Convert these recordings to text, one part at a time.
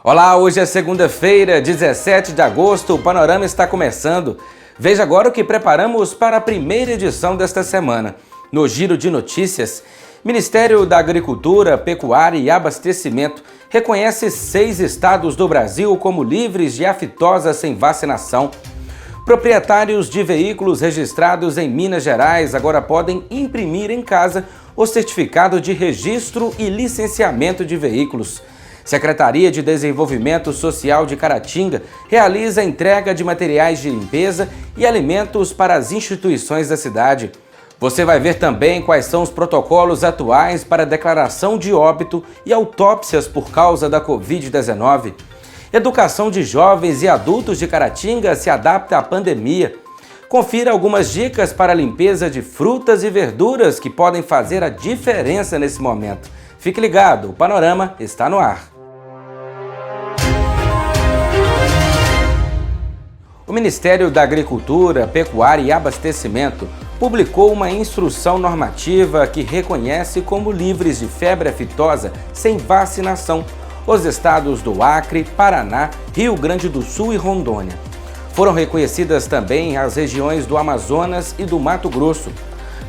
Olá, hoje é segunda-feira, 17 de agosto, o Panorama está começando. Veja agora o que preparamos para a primeira edição desta semana. No Giro de Notícias, Ministério da Agricultura, Pecuária e Abastecimento reconhece 6 estados do Brasil como livres de aftosa sem vacinação. Proprietários de veículos registrados em Minas Gerais agora podem imprimir em casa o certificado de registro e licenciamento de veículos. Secretaria de Desenvolvimento Social de Caratinga realiza a entrega de materiais de limpeza e alimentos para as instituições da cidade. Você vai ver também quais são os protocolos atuais para declaração de óbito e autópsias por causa da Covid-19. Educação de jovens e adultos de Caratinga se adapta à pandemia. Confira algumas dicas para a limpeza de frutas e verduras que podem fazer a diferença nesse momento. Fique ligado, o Panorama está no ar. O Ministério da Agricultura, Pecuária e Abastecimento publicou uma instrução normativa que reconhece como livres de febre aftosa sem vacinação os estados do Acre, Paraná, Rio Grande do Sul e Rondônia. Foram reconhecidas também as regiões do Amazonas e do Mato Grosso.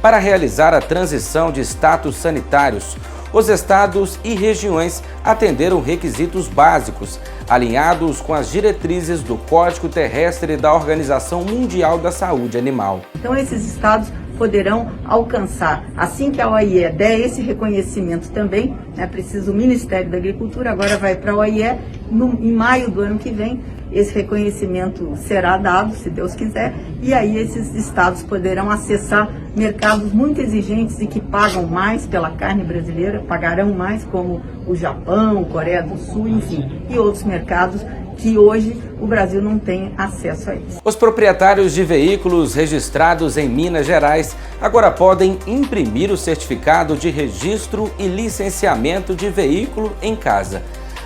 Para realizar a transição de status sanitários, os estados e regiões atenderam requisitos básicos, alinhados com as diretrizes do Código Terrestre da Organização Mundial da Saúde Animal. Então esses estados poderão alcançar, assim que a OIE der esse reconhecimento também, precisa o Ministério da Agricultura, agora vai para a OIE, em maio do ano que vem, esse reconhecimento será dado, se Deus quiser, e aí esses estados poderão acessar mercados muito exigentes e que pagam mais pela carne brasileira, pagarão mais, como o Japão, Coreia do Sul, enfim, e outros mercados que hoje o Brasil não tem acesso a isso. Os proprietários de veículos registrados em Minas Gerais agora podem imprimir o certificado de registro e licenciamento de veículo em casa.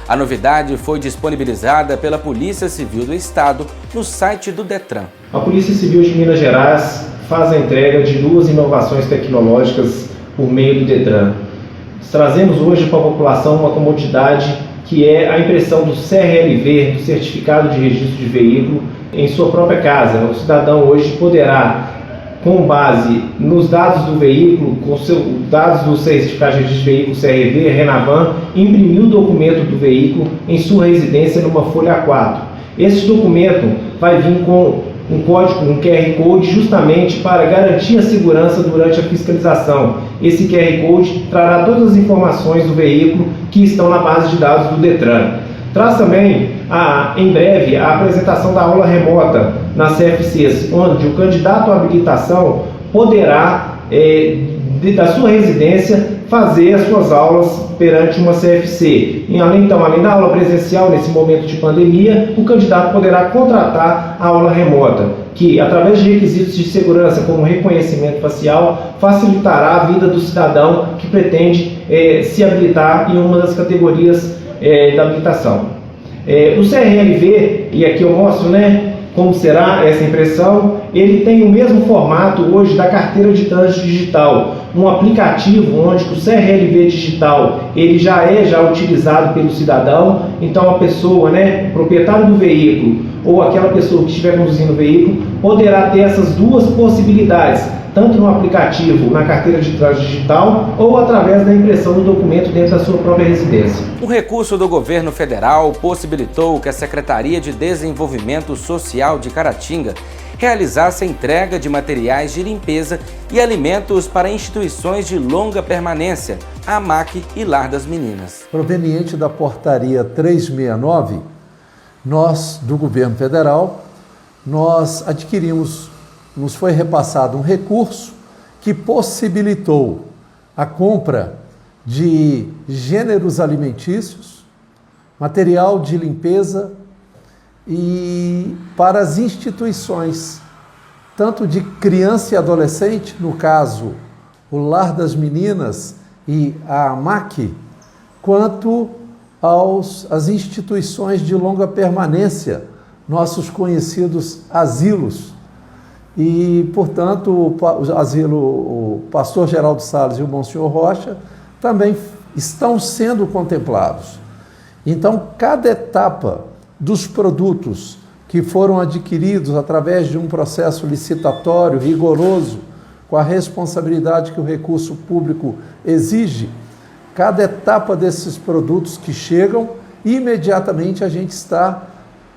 A novidade foi disponibilizada pela Polícia Civil do Estado no site do Detran. A Polícia Civil de Minas Gerais faz a entrega de 2 inovações tecnológicas por meio do Detran. Trazemos hoje para a população uma comodidade que é a impressão do CRLV, do Certificado de Registro de Veículo, em sua própria casa. O cidadão hoje poderá, com base nos dados do veículo, com os dados do Certificado de Registro de Veículo CRV, Renavan, imprimir o documento do veículo em sua residência numa folha A4. Esse documento vai vir com um código, um QR Code, justamente para garantir a segurança durante a fiscalização. Esse QR Code trará todas as informações do veículo que estão na base de dados do Detran. Traz também, em breve, a apresentação da aula remota nas CFCs, onde o candidato à habilitação poderá, da sua residência, fazer as suas aulas perante uma CFC. E, além da aula presencial, nesse momento de pandemia, o candidato poderá contratar a aula remota, que, através de requisitos de segurança, como reconhecimento facial, facilitará a vida do cidadão que pretende se habilitar em uma das categorias da habilitação. O CRLV, e aqui eu mostro, como será essa impressão, ele tem o mesmo formato hoje da carteira de trânsito digital, um aplicativo onde o CRLV digital ele já é utilizado pelo cidadão. Então a pessoa, o proprietário do veículo ou aquela pessoa que estiver conduzindo o veículo poderá ter essas duas possibilidades, tanto no aplicativo, na carteira de trânsito digital ou através da impressão do documento dentro da sua própria residência. Um recurso do governo federal possibilitou que a Secretaria de Desenvolvimento Social de Caratinga realizasse a entrega de materiais de limpeza e alimentos para instituições de longa permanência, a AMAC e Lar das Meninas. Proveniente da portaria 369, nós, do governo federal, nós adquirimos, nos foi repassado um recurso que possibilitou a compra de gêneros alimentícios, material de limpeza e para as instituições, tanto de criança e adolescente, no caso, o Lar das Meninas e a AMAC, quanto às instituições de longa permanência, nossos conhecidos asilos. E, portanto, o asilo, o pastor Geraldo Salles e o Monsenhor Rocha também estão sendo contemplados. Então, cada etapa dos produtos que foram adquiridos através de um processo licitatório rigoroso, com a responsabilidade que o recurso público exige, cada etapa desses produtos que chegam, imediatamente a gente está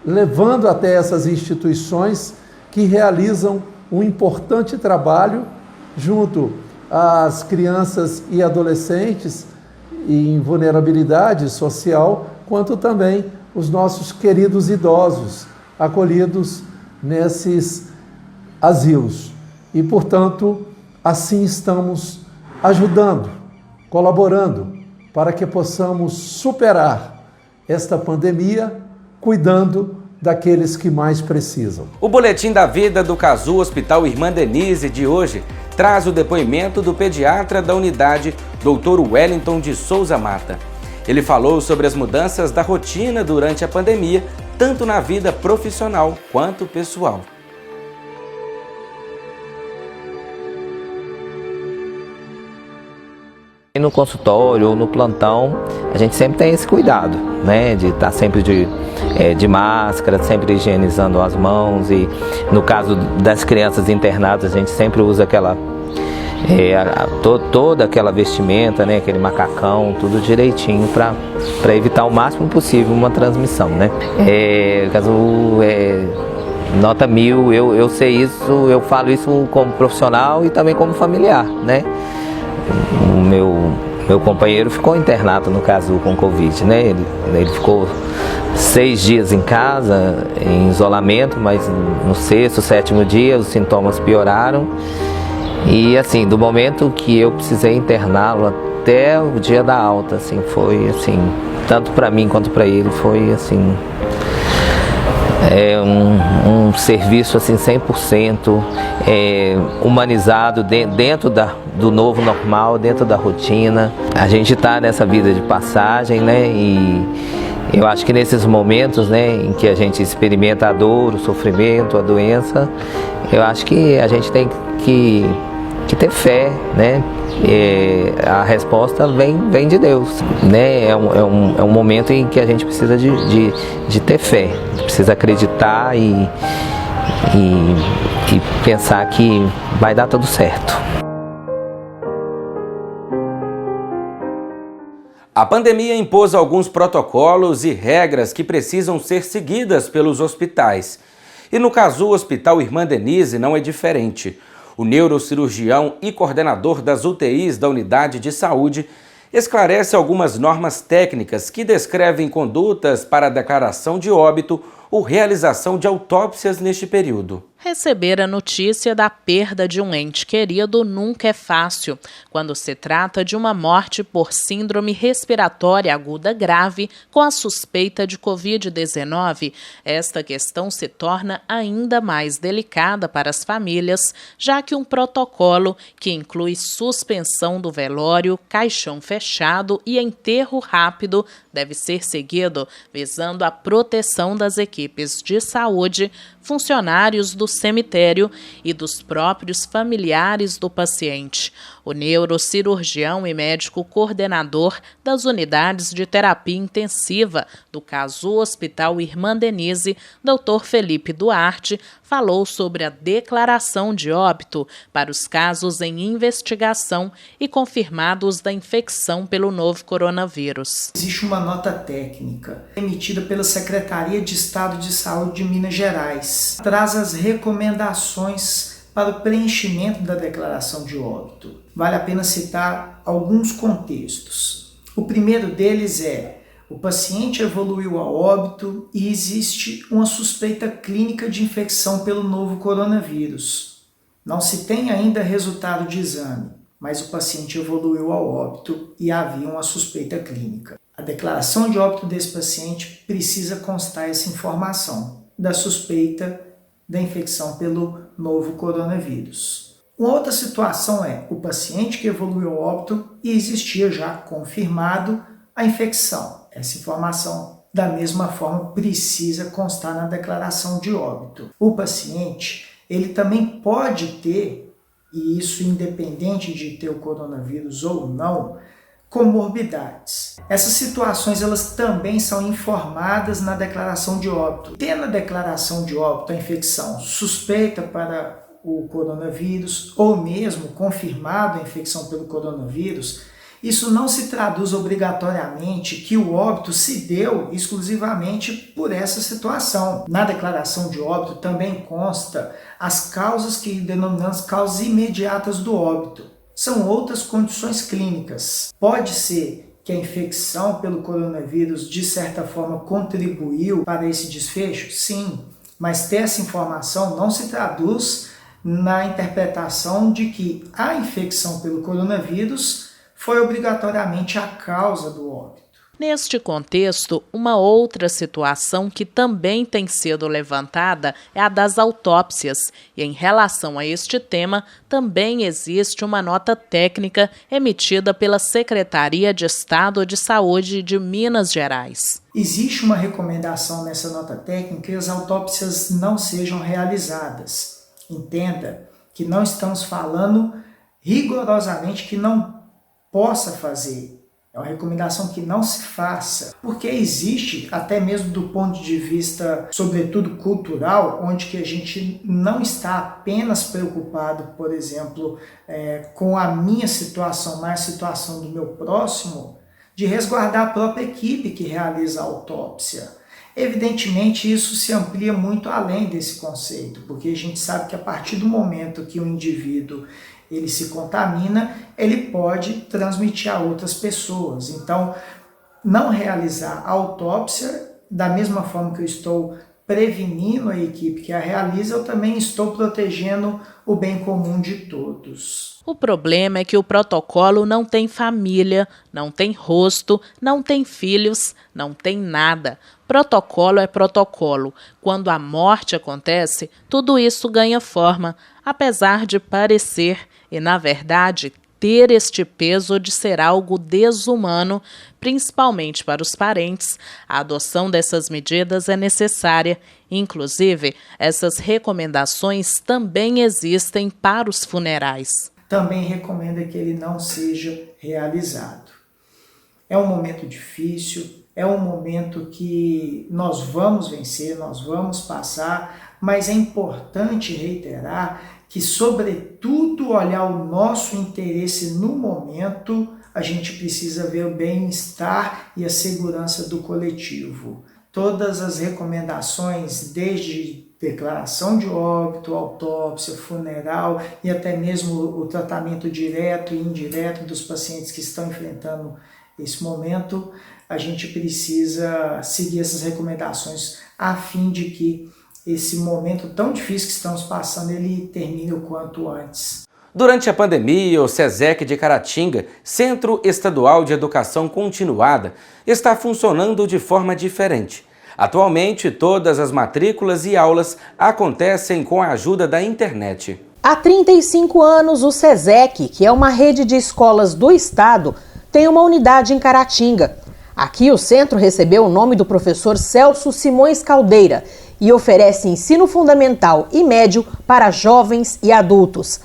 levando até essas instituições que realizam um importante trabalho junto às crianças e adolescentes em vulnerabilidade social, quanto também os nossos queridos idosos acolhidos nesses asilos. E, portanto, assim estamos ajudando, colaborando para que possamos superar esta pandemia, cuidando daqueles que mais precisam. O Boletim da Vida do Casu Hospital Irmã Denise de hoje traz o depoimento do pediatra da unidade, Dr. Wellington de Souza Mata. Ele falou sobre as mudanças da rotina durante a pandemia, tanto na vida profissional quanto pessoal. No consultório ou no plantão, a gente sempre tem esse cuidado, né, de estar sempre de máscara, sempre higienizando as mãos, e no caso das crianças internadas, a gente sempre usa aquela toda aquela vestimenta, né, aquele macacão, tudo direitinho para evitar o máximo possível uma transmissão, né. Caso nota 1000, eu sei isso, eu falo isso como profissional e também como familiar, né. O meu companheiro ficou internado no caso com Covid, né? Ele ficou 6 dias em casa, em isolamento, mas no 6º, 7º dia os sintomas pioraram. E assim, do momento que eu precisei interná-lo até o dia da alta, assim, foi assim, tanto para mim quanto para ele, foi assim, um serviço assim 100% humanizado dentro do novo normal, dentro da rotina. A gente está nessa vida de passagem, né? E eu acho que nesses momentos, né, em que a gente experimenta a dor, o sofrimento, a doença, eu acho que a gente tem que ter fé, né? A resposta vem de Deus, né? É um momento em que a gente precisa de ter fé, precisa acreditar e pensar que vai dar tudo certo. A pandemia impôs alguns protocolos e regras que precisam ser seguidas pelos hospitais. E no Casu Hospital Irmã Denise não é diferente. O neurocirurgião e coordenador das UTIs da unidade de saúde esclarece algumas normas técnicas que descrevem condutas para a declaração de óbito ou realização de autópsias neste período. Receber a notícia da perda de um ente querido nunca é fácil, quando se trata de uma morte por síndrome respiratória aguda grave com a suspeita de Covid-19. Esta questão se torna ainda mais delicada para as famílias, já que um protocolo que inclui suspensão do velório, caixão fechado e enterro rápido deve ser seguido, visando a proteção das equipes de saúde, funcionários do cemitério e dos próprios familiares do paciente. O neurocirurgião e médico coordenador das unidades de terapia intensiva do Casu Hospital Irmã Denise, Dr. Felipe Duarte, falou sobre a declaração de óbito para os casos em investigação e confirmados da infecção pelo novo coronavírus. Existe uma nota técnica emitida pela Secretaria de Estado de Saúde de Minas Gerais. Traz as recomendações para o preenchimento da declaração de óbito. Vale a pena citar alguns contextos. O primeiro deles é: o paciente evoluiu a óbito e existe uma suspeita clínica de infecção pelo novo coronavírus. Não se tem ainda resultado de exame, mas o paciente evoluiu ao óbito e havia uma suspeita clínica. A declaração de óbito desse paciente precisa constar essa informação da suspeita da infecção pelo novo coronavírus. Uma outra situação é o paciente que evoluiu ao óbito e existia já confirmado a infecção. Essa informação, da mesma forma, precisa constar na declaração de óbito. O paciente, ele também pode ter, e isso independente de ter o coronavírus ou não, comorbidades. Essas situações elas também são informadas na declaração de óbito. Tendo a declaração de óbito a infecção suspeita para o coronavírus ou mesmo confirmada a infecção pelo coronavírus, isso não se traduz obrigatoriamente que o óbito se deu exclusivamente por essa situação. Na declaração de óbito também consta as causas que denominamos causas imediatas do óbito. São outras condições clínicas. Pode ser que a infecção pelo coronavírus de certa forma contribuiu para esse desfecho? Sim, mas ter essa informação não se traduz na interpretação de que a infecção pelo coronavírus foi obrigatoriamente a causa do óbito. Neste contexto, uma outra situação que também tem sido levantada é a das autópsias. E em relação a este tema, também existe uma nota técnica emitida pela Secretaria de Estado de Saúde de Minas Gerais. Existe uma recomendação nessa nota técnica que as autópsias não sejam realizadas. Entenda que não estamos falando rigorosamente que não possa fazer. É uma recomendação que não se faça, porque existe, até mesmo do ponto de vista, sobretudo cultural, onde que a gente não está apenas preocupado, por exemplo, com a minha situação, mas a situação do meu próximo, de resguardar a própria equipe que realiza a autópsia. Evidentemente, isso se amplia muito além desse conceito, porque a gente sabe que a partir do momento que o indivíduo ele se contamina, ele pode transmitir a outras pessoas. Então, não realizar a autópsia, da mesma forma que eu estou prevenindo a equipe que a realiza, eu também estou protegendo o bem comum de todos. O problema é que o protocolo não tem família, não tem rosto, não tem filhos, não tem nada. Protocolo é protocolo. Quando a morte acontece, tudo isso ganha forma, apesar de parecer e, na verdade, ter este peso de ser algo desumano, principalmente para os parentes. A adoção dessas medidas é necessária. Inclusive, essas recomendações também existem para os funerais. Também recomenda que ele não seja realizado. É um momento difícil, é um momento que nós vamos vencer, nós vamos passar, mas é importante reiterar que, sobretudo, olhar o nosso interesse no momento, a gente precisa ver o bem-estar e a segurança do coletivo. Todas as recomendações, desde declaração de óbito, autópsia, funeral e até mesmo o tratamento direto e indireto dos pacientes que estão enfrentando esse momento, a gente precisa seguir essas recomendações a fim de que esse momento tão difícil que estamos passando, ele termine o quanto antes. Durante a pandemia, o SESEC de Caratinga, Centro Estadual de Educação Continuada, está funcionando de forma diferente. Atualmente, todas as matrículas e aulas acontecem com a ajuda da internet. Há 35 anos, o SESEC, que é uma rede de escolas do estado, tem uma unidade em Caratinga. Aqui, o centro recebeu o nome do professor Celso Simões Caldeira e oferece ensino fundamental e médio para jovens e adultos.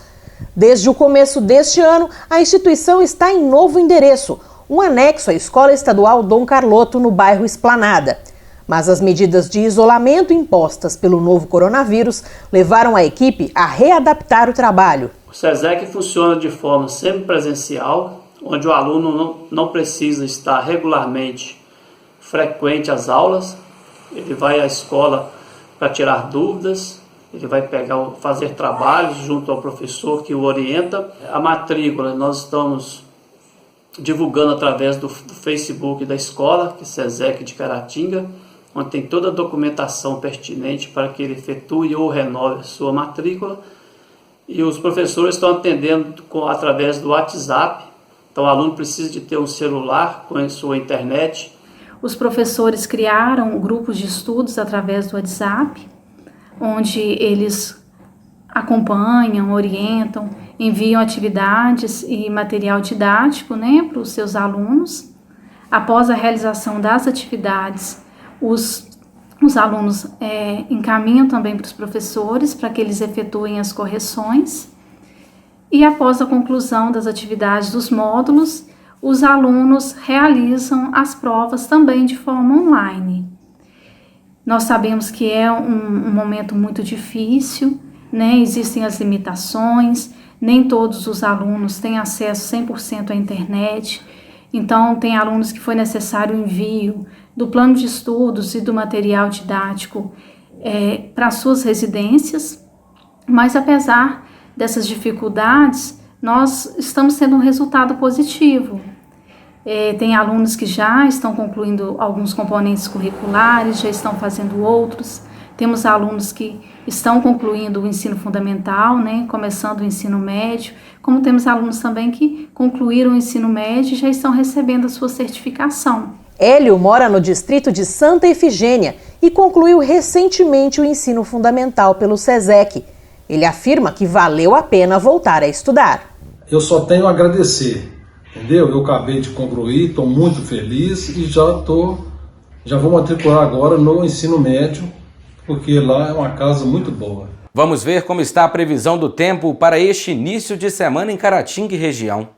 Desde o começo deste ano, a instituição está em novo endereço, um anexo à Escola Estadual Dom Carloto, no bairro Esplanada. Mas as medidas de isolamento impostas pelo novo coronavírus levaram a equipe a readaptar o trabalho. O SESEC funciona de forma semipresencial, onde o aluno não precisa estar regularmente frequente às aulas. Ele vai à escola para tirar dúvidas, ele vai fazer trabalhos junto ao professor que o orienta. A matrícula nós estamos divulgando através do Facebook da escola, que é SESEC de Caratinga, onde tem toda a documentação pertinente para que ele efetue ou renove a sua matrícula. E os professores estão atendendo através do WhatsApp. Então o aluno precisa de ter um celular com a sua internet. Os professores criaram grupos de estudos através do WhatsApp, onde eles acompanham, orientam, enviam atividades e material didático, para os seus alunos. Após a realização das atividades, os alunos encaminham também para os professores para que eles efetuem as correções. E após a conclusão das atividades dos módulos, os alunos realizam as provas também de forma online. Nós sabemos que é um momento muito difícil, né? Existem as limitações, nem todos os alunos têm acesso 100% à internet, então tem alunos que foi necessário o envio do plano de estudos e do material didático para suas residências, mas apesar dessas dificuldades, nós estamos tendo um resultado positivo. Tem alunos que já estão concluindo alguns componentes curriculares, já estão fazendo outros. Temos alunos que estão concluindo o ensino fundamental, né, começando o ensino médio, como temos alunos também que concluíram o ensino médio e já estão recebendo a sua certificação. Hélio mora no distrito de Santa Efigênia e concluiu recentemente o ensino fundamental pelo SESEC. Ele afirma que valeu a pena voltar a estudar. Eu só tenho a agradecer, entendeu? Eu acabei de concluir, estou muito feliz e já vou matricular agora no ensino médio, porque lá é uma casa muito boa. Vamos ver como está a previsão do tempo para este início de semana em Caratinga e região.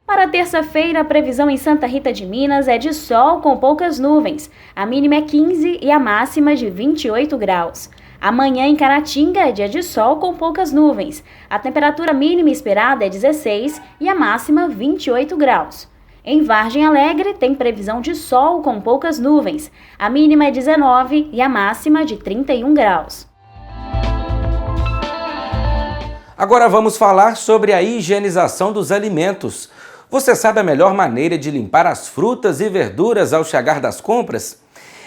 Para terça-feira, a previsão em Santa Rita de Minas é de sol com poucas nuvens. A mínima é 15 e a máxima de 28 graus. Amanhã em Caratinga é dia de sol com poucas nuvens. A temperatura mínima esperada é 16 e a máxima 28 graus. Em Vargem Alegre tem previsão de sol com poucas nuvens. A mínima é 19 e a máxima de 31 graus. Agora vamos falar sobre a higienização dos alimentos. Você sabe a melhor maneira de limpar as frutas e verduras ao chegar das compras?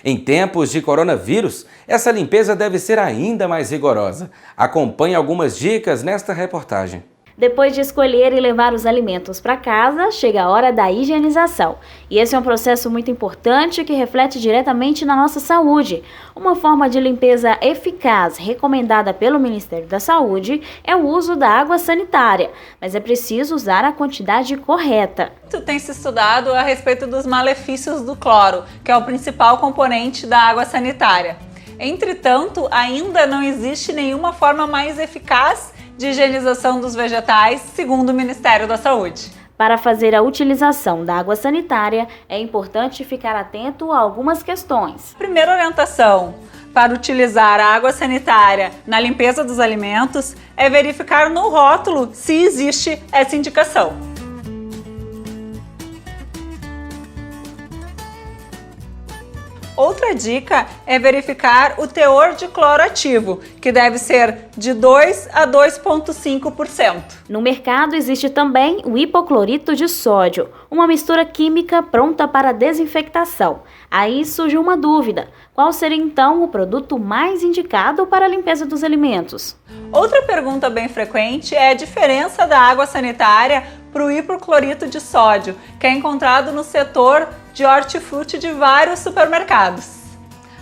Em tempos de coronavírus, essa limpeza deve ser ainda mais rigorosa. Acompanhe algumas dicas nesta reportagem. Depois de escolher e levar os alimentos para casa, chega a hora da higienização. E esse é um processo muito importante que reflete diretamente na nossa saúde. Uma forma de limpeza eficaz recomendada pelo Ministério da Saúde é o uso da água sanitária, mas é preciso usar a quantidade correta. Tem se estudado a respeito dos malefícios do cloro, que é o principal componente da água sanitária. Entretanto, ainda não existe nenhuma forma mais eficaz de higienização dos vegetais, segundo o Ministério da Saúde. Para fazer a utilização da água sanitária, é importante ficar atento a algumas questões. Primeira orientação para utilizar a água sanitária na limpeza dos alimentos é verificar no rótulo se existe essa indicação. Outra dica é verificar o teor de cloro ativo, que deve ser de 2 a 2,5%. No mercado existe também o hipoclorito de sódio, uma mistura química pronta para desinfectação. Aí surge uma dúvida: qual seria então o produto mais indicado para a limpeza dos alimentos? Outra pergunta bem frequente é a diferença da água sanitária para o hipoclorito de sódio, que é encontrado no setor de hortifruti de vários supermercados.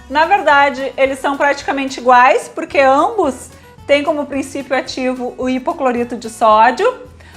Na verdade, eles são praticamente iguais, porque ambos têm como princípio ativo o hipoclorito de sódio.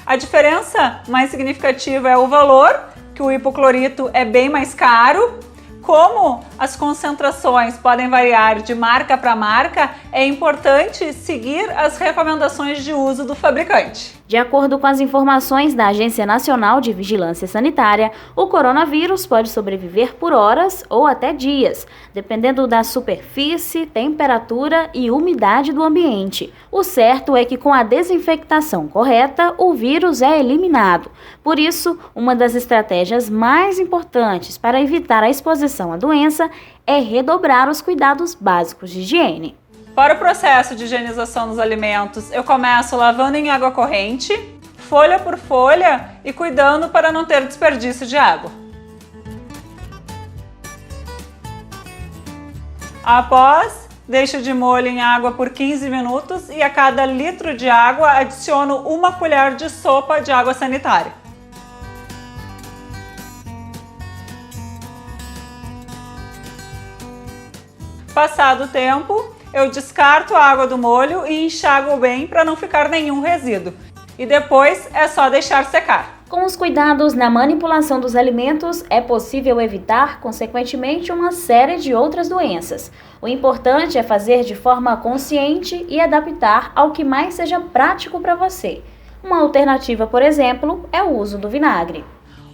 A diferença mais significativa é o valor, que o hipoclorito é bem mais caro. Como as concentrações podem variar de marca para marca, é importante seguir as recomendações de uso do fabricante. De acordo com as informações da Agência Nacional de Vigilância Sanitária, o coronavírus pode sobreviver por horas ou até dias, dependendo da superfície, temperatura e umidade do ambiente. O certo é que com a desinfectação correta, o vírus é eliminado. Por isso, uma das estratégias mais importantes para evitar a exposição à doença é redobrar os cuidados básicos de higiene. Para o processo de higienização dos alimentos, eu começo lavando em água corrente, folha por folha e cuidando para não ter desperdício de água. Após, deixo de molho em água por 15 minutos e a cada litro de água adiciono 1 colher de sopa de água sanitária. Passado o tempo, eu descarto a água do molho e enxago bem para não ficar nenhum resíduo. E depois é só deixar secar. Com os cuidados na manipulação dos alimentos, é possível evitar, consequentemente, uma série de outras doenças. O importante é fazer de forma consciente e adaptar ao que mais seja prático para você. Uma alternativa, por exemplo, é o uso do vinagre.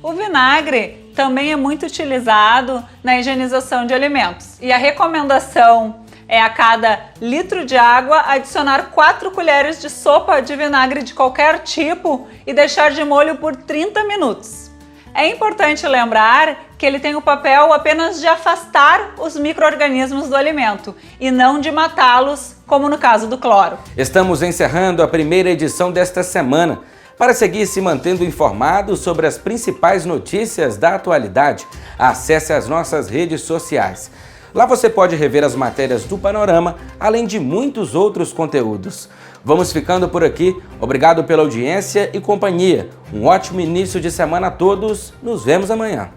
O vinagre também é muito utilizado na higienização de alimentos e a recomendação é a cada litro de água adicionar 4 colheres de sopa de vinagre de qualquer tipo e deixar de molho por 30 minutos. É importante lembrar que ele tem o papel apenas de afastar os micro-organismos do alimento e não de matá-los, como no caso do cloro. Estamos encerrando a primeira edição desta semana. Para seguir se mantendo informado sobre as principais notícias da atualidade, acesse as nossas redes sociais. Lá você pode rever as matérias do Panorama, além de muitos outros conteúdos. Vamos ficando por aqui. Obrigado pela audiência e companhia. Um ótimo início de semana a todos. Nos vemos amanhã.